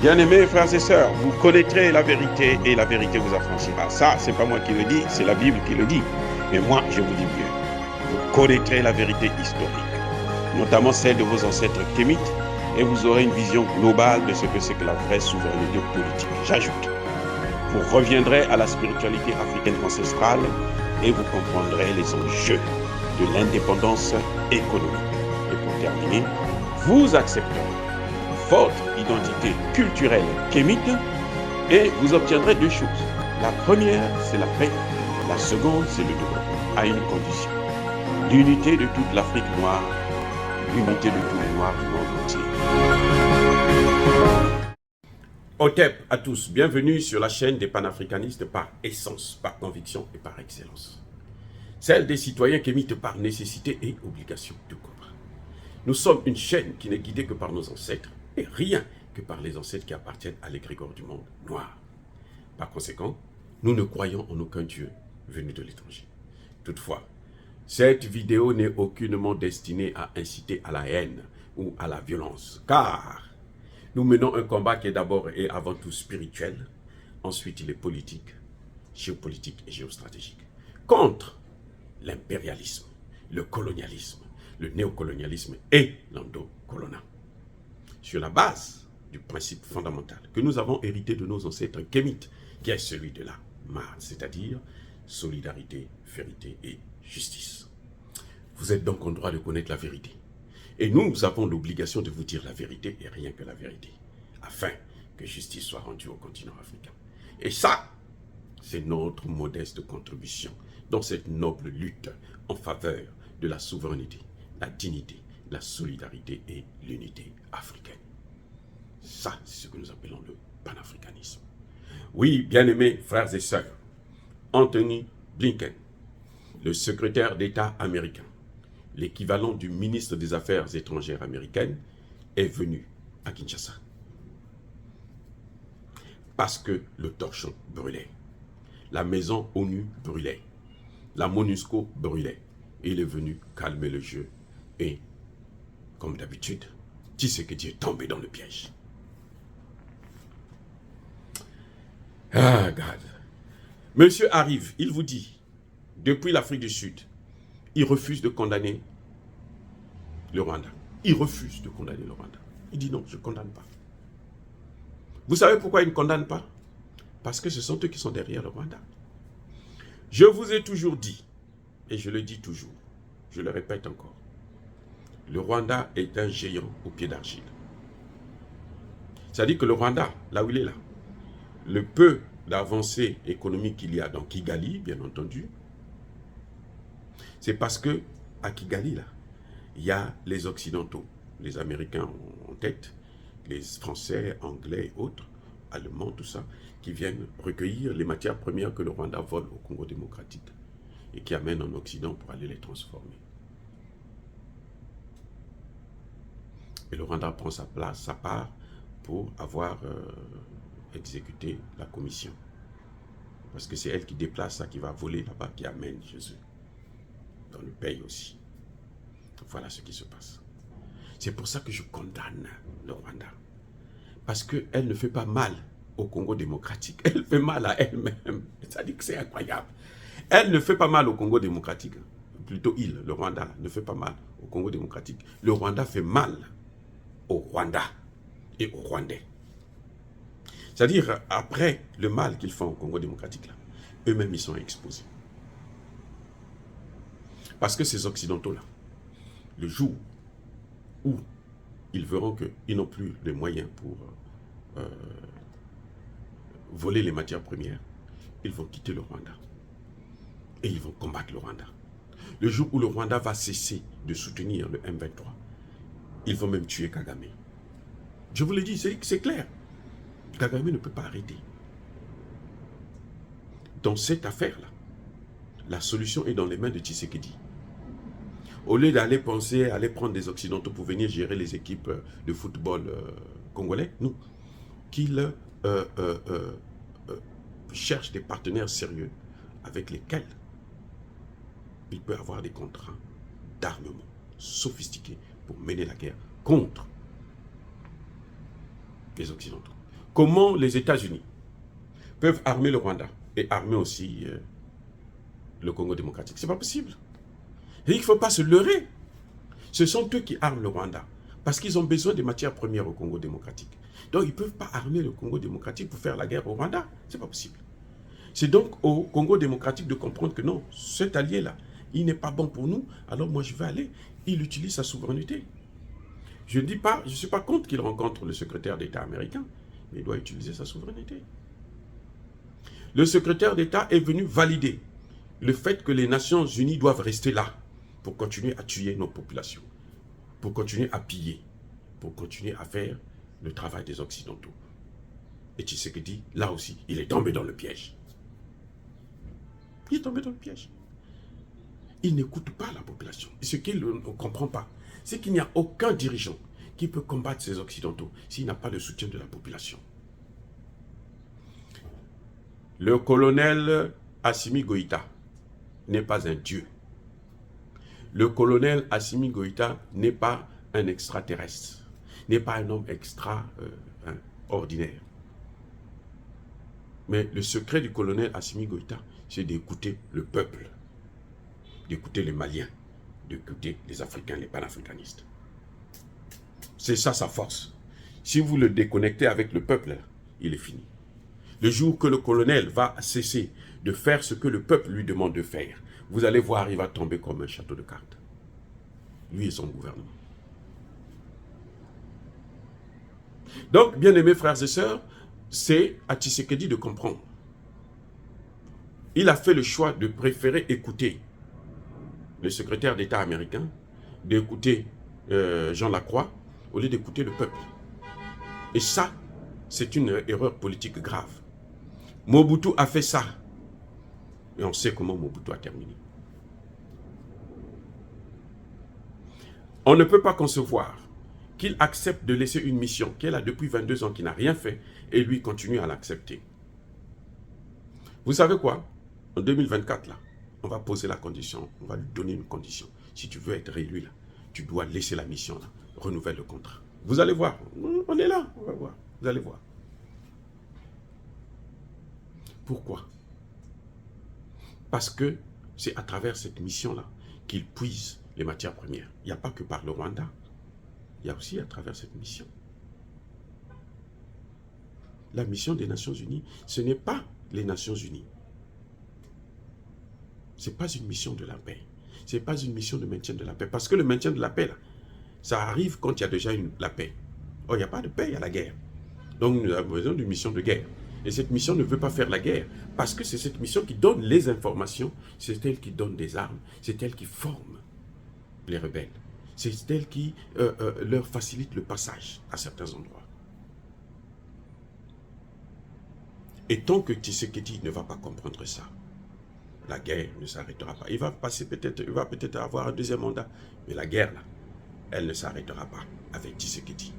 Bien-aimés frères et sœurs, vous connaîtrez la vérité et la vérité vous affranchira. Ça, c'est pas moi qui le dis, c'est la Bible qui le dit. Mais moi, je vous dis mieux. Vous connaîtrez la vérité historique, notamment celle de vos ancêtres kémites, et vous aurez une vision globale de ce que c'est que la vraie souveraineté politique. J'ajoute, vous reviendrez à la spiritualité africaine ancestrale et vous comprendrez les enjeux de l'indépendance économique. Et pour terminer, vous accepterez votre identité culturelle kémite et vous obtiendrez deux choses. La première, c'est la paix. La seconde, c'est le développement, à une condition. L'unité de toute l'Afrique noire, l'unité de tous les Noirs du monde entier. Otep à tous, bienvenue sur la chaîne des panafricanistes par essence, par conviction et par excellence. Celle des citoyens kémites par nécessité et obligation de combat. Nous sommes une chaîne qui n'est guidée que par nos ancêtres et rien que par les ancêtres qui appartiennent à l'égrégore du monde noir. Par conséquent, nous ne croyons en aucun Dieu venu de l'étranger. Toutefois, cette vidéo n'est aucunement destinée à inciter à la haine ou à la violence, car nous menons un combat qui est d'abord et avant tout spirituel, ensuite il est politique, géopolitique et géostratégique, contre l'impérialisme, le colonialisme, le néocolonialisme et l'endocolonat. Sur la base du principe fondamental que nous avons hérité de nos ancêtres kémites, qui est celui de la MAD, c'est-à-dire solidarité, vérité et justice. Vous êtes donc en droit de connaître la vérité. Et nous avons l'obligation de vous dire la vérité et rien que la vérité, afin que justice soit rendue au continent africain. Et ça, c'est notre modeste contribution dans cette noble lutte en faveur de la souveraineté, la dignité, la solidarité et l'unité africaine. Ça, c'est ce que nous appelons le panafricanisme. Oui, bien-aimés frères et sœurs, Anthony Blinken, le secrétaire d'État américain, l'équivalent du ministre des Affaires étrangères américaine, est venu à Kinshasa. Parce que le torchon brûlait. La maison ONU brûlait. La MONUSCO brûlait. Il est venu calmer le jeu et, comme d'habitude, Tshisekedi est tombé dans le piège. Ah, God. Monsieur arrive, il vous dit, depuis l'Afrique du Sud, il refuse de condamner le Rwanda. Il refuse de condamner le Rwanda. Il dit non, je ne condamne pas. Vous savez pourquoi il ne condamne pas? Parce que ce sont eux qui sont derrière le Rwanda. Je vous ai toujours dit, et je le dis toujours, je le répète encore, le Rwanda est un géant au pied d'argile. C'est-à-dire que le Rwanda, là où il est là, le peu d'avancée économique qu'il y a dans Kigali, bien entendu, c'est parce que à Kigali, là, il y a les Occidentaux, les Américains en tête, les Français, Anglais et autres, Allemands, tout ça, qui viennent recueillir les matières premières que le Rwanda vole au Congo démocratique et qui amènent en Occident pour aller les transformer. Et le Rwanda prend sa place, sa part, pour avoir exécuté la commission. Parce que c'est elle qui déplace ça, qui va voler là-bas, qui amène chez eux. Dans le pays aussi. Voilà ce qui se passe. C'est pour ça que je condamne le Rwanda. Parce qu'elle ne fait pas mal au Congo démocratique. Elle fait mal à elle-même. Ça dit que c'est incroyable. Elle ne fait pas mal au Congo démocratique. Plutôt le Rwanda, ne fait pas mal au Congo démocratique. Le Rwanda fait mal au Rwanda et aux Rwandais. C'est-à-dire, après le mal qu'ils font au Congo démocratique, eux-mêmes, ils sont exposés. Parce que ces Occidentaux-là, le jour où ils verront qu'ils n'ont plus les moyens pour voler les matières premières, ils vont quitter le Rwanda. Et ils vont combattre le Rwanda. Le jour où le Rwanda va cesser de soutenir le M23, ils vont même tuer Kagame. Je vous le dis, c'est clair. Kagame ne peut pas arrêter. Dans cette affaire-là, la solution est dans les mains de Tshisekedi. Au lieu d'aller penser, aller prendre des Occidentaux pour venir gérer les équipes de football congolais, nous, qu'il cherche des partenaires sérieux avec lesquels il peut avoir des contrats d'armement sophistiqués pour mener la guerre contre les Occidentaux. comment les États-Unis peuvent armer le Rwanda et armer aussi le Congo démocratique. C'est pas possible. Et il ne faut pas se leurrer. Ce sont eux qui arment le Rwanda parce qu'ils ont besoin de matières premières au Congo démocratique. Donc ils ne peuvent pas armer le Congo démocratique pour faire la guerre au Rwanda. C'est pas possible. C'est donc au Congo démocratique de comprendre que non, cet allié-là, il n'est pas bon pour nous, alors moi je vais aller. Il utilise sa souveraineté. Je ne suis pas contre qu'il rencontre le secrétaire d'État américain, mais il doit utiliser sa souveraineté. Le secrétaire d'État est venu valider le fait que les Nations Unies doivent rester là pour continuer à tuer nos populations, pour continuer à piller, pour continuer à faire le travail des Occidentaux. Et Tshisekedi, là aussi, il est tombé dans le piège. Il est tombé dans le piège. Il n'écoute pas la population. Et ce qu'il ne comprend pas, c'est qu'il n'y a aucun dirigeant qui peut combattre ces Occidentaux s'il n'a pas le soutien de la population. Le colonel Assimi Goïta n'est pas un dieu. Le colonel Assimi Goïta n'est pas un extraterrestre, n'est pas un homme extraordinaire. Mais le secret du colonel Assimi Goïta, c'est d'écouter le peuple, d'écouter les Maliens, d'écouter les Africains, les panafricanistes. C'est ça sa force. Si vous le déconnectez avec le peuple, il est fini. Le jour que le colonel va cesser de faire ce que le peuple lui demande de faire, vous allez voir, il va tomber comme un château de cartes. Lui et son gouvernement. Donc, bien aimés frères et sœurs, c'est à Tshisekedi de comprendre. Il a fait le choix de préférer écouter le secrétaire d'État américain, d'écouter Jean Lacroix, au lieu d'écouter le peuple. Et ça, c'est une erreur politique grave. Mobutu a fait ça. Et on sait comment Mobutu a terminé. On ne peut pas concevoir qu'il accepte de laisser une mission qu'elle a depuis 22 ans, qui n'a rien fait, et lui continue à l'accepter. Vous savez quoi? En 2024, là, on va poser la condition, on va lui donner une condition. Si tu veux être réélu, là, tu dois laisser la mission, là, renouvelle le contrat. Vous allez voir, on est là, on va voir, vous allez voir. Pourquoi? Parce que c'est à travers cette mission-là qu'il puise les matières premières. Il n'y a pas que par le Rwanda, il y a aussi à travers cette mission. La mission des Nations Unies, ce n'est pas les Nations Unies. Ce n'est pas une mission de la paix. Ce n'est pas une mission de maintien de la paix. Parce que le maintien de la paix, là, ça arrive quand il y a déjà la paix. Oh, il n'y a pas de paix, il y a la guerre. Donc nous avons besoin d'une mission de guerre. Et cette mission ne veut pas faire la guerre. Parce que c'est cette mission qui donne les informations. C'est elle qui donne des armes. C'est elle qui forme les rebelles. C'est elle qui leur facilite le passage à certains endroits. Et tant que Tshisekedi ne va pas comprendre ça, la guerre ne s'arrêtera pas. Il va peut-être avoir un deuxième mandat, mais la guerre, là, elle ne s'arrêtera pas avec Tshisekedi.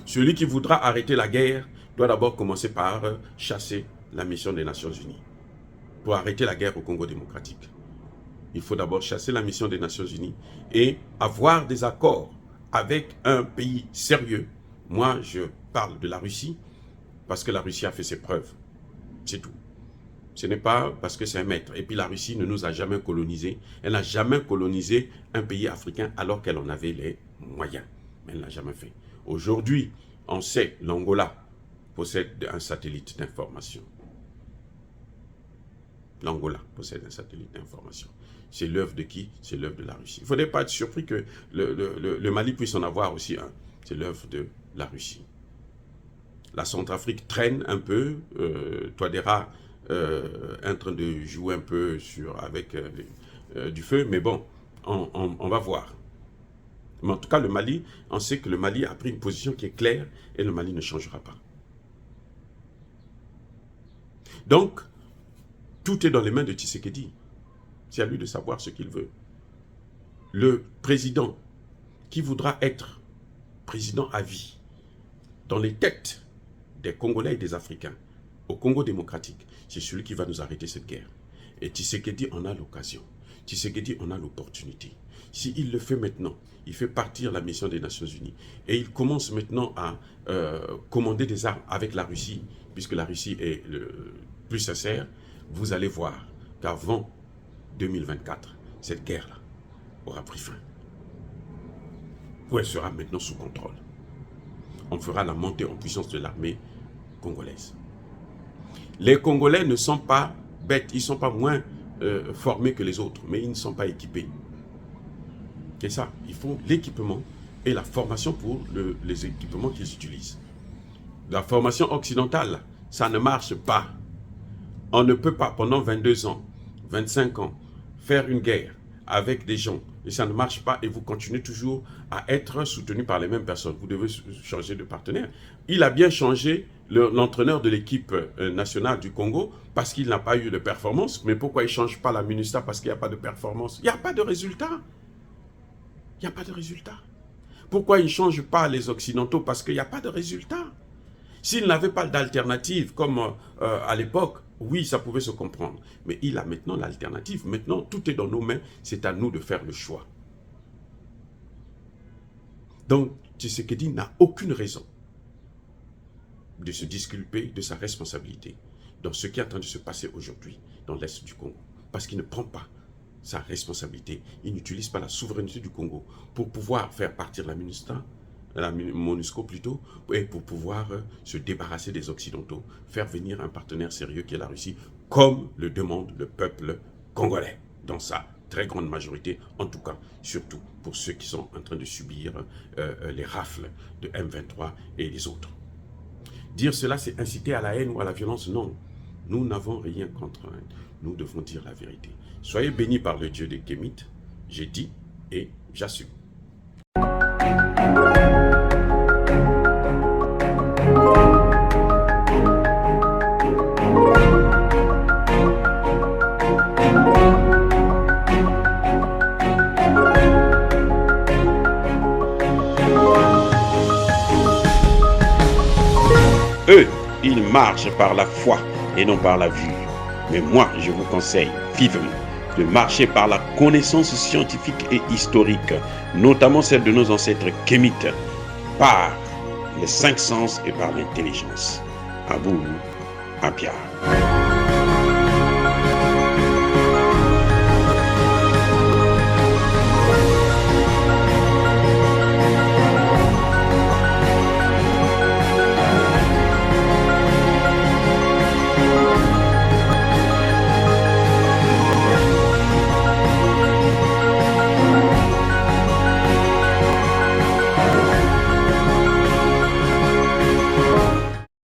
Celui qui voudra arrêter la guerre doit d'abord commencer par chasser la mission des Nations Unies. Pour arrêter la guerre au Congo démocratique, il faut d'abord chasser la mission des Nations Unies et avoir des accords avec un pays sérieux. Moi, je parle de la Russie, parce que la Russie a fait ses preuves. C'est tout. Ce n'est pas parce que c'est un maître. Et puis la Russie ne nous a jamais colonisés. Elle n'a jamais colonisé un pays africain alors qu'elle en avait les moyens. Mais elle ne l'a jamais fait. Aujourd'hui, on sait, l'Angola possède un satellite d'information. L'Angola possède un satellite d'information. C'est l'œuvre de qui? C'est l'œuvre de la Russie. Il ne faudrait pas être surpris que le Mali puisse en avoir aussi un. C'est l'œuvre de la Russie. La Centrafrique traîne un peu. Touadéra est en train de jouer un peu avec du feu. Mais bon, on va voir. Mais en tout cas, le Mali, on sait que le Mali a pris une position qui est claire et le Mali ne changera pas. Donc, tout est dans les mains de Tshisekedi. C'est à lui de savoir ce qu'il veut. Le président qui voudra être président à vie dans les têtes des Congolais et des Africains au Congo démocratique, c'est celui qui va nous arrêter cette guerre. Et Tshisekedi en a l'occasion. Tshisekedi en a l'opportunité. S'il le fait maintenant, il fait partir la mission des Nations Unies et il commence maintenant à commander des armes avec la Russie, puisque la Russie est le plus sincère, vous allez voir qu'avant 2024, cette guerre-là aura pris fin. Où elle sera maintenant sous contrôle. On fera la montée en puissance de l'armée congolaise. Les Congolais ne sont pas bêtes, ils ne sont pas moins formés que les autres, mais ils ne sont pas équipés. C'est ça, il faut l'équipement et la formation pour les équipements qu'ils utilisent. La formation occidentale, ça ne marche pas. On ne peut pas pendant 22 ans, 25 ans, faire une guerre avec des gens et ça ne marche pas et vous continuez toujours à être soutenu par les mêmes personnes. Vous devez changer de partenaire. Il a bien changé l'entraîneur de l'équipe nationale du Congo parce qu'il n'a pas eu de performance. Mais pourquoi il ne change pas la MINUSTAH parce qu'il n'y a pas de performance? Il n'y a pas de résultat. Il n'y a pas de résultat. Pourquoi il ne change pas les Occidentaux? Parce qu'il n'y a pas de résultat. S'il n'avait pas d'alternative, comme à l'époque, oui, ça pouvait se comprendre. Mais il a maintenant l'alternative. Maintenant, tout est dans nos mains. C'est à nous de faire le choix. Donc, Tshisekedi n'a aucune raison de se disculper de sa responsabilité dans ce qui est en train de se passer aujourd'hui dans l'Est du Congo. Parce qu'il ne prend pas sa responsabilité. Il n'utilise pas la souveraineté du Congo pour pouvoir faire partir la MONUSCO plutôt, et pour pouvoir se débarrasser des Occidentaux, faire venir un partenaire sérieux qui est la Russie, comme le demande le peuple congolais, dans sa très grande majorité, en tout cas, surtout pour ceux qui sont en train de subir les rafles de M23 et les autres. Dire cela, c'est inciter à la haine ou à la violence? Non. Nous n'avons rien contre eux. Nous devons dire la vérité. Soyez bénis par le Dieu des Kémites. J'ai dit et j'assume. Eux, ils marchent par la foi et non par la vue. Mais moi, je vous conseille vivement de marcher par la connaissance scientifique et historique, notamment celle de nos ancêtres kémites, par les 5 sens et par l'intelligence. À vous, à Pierre.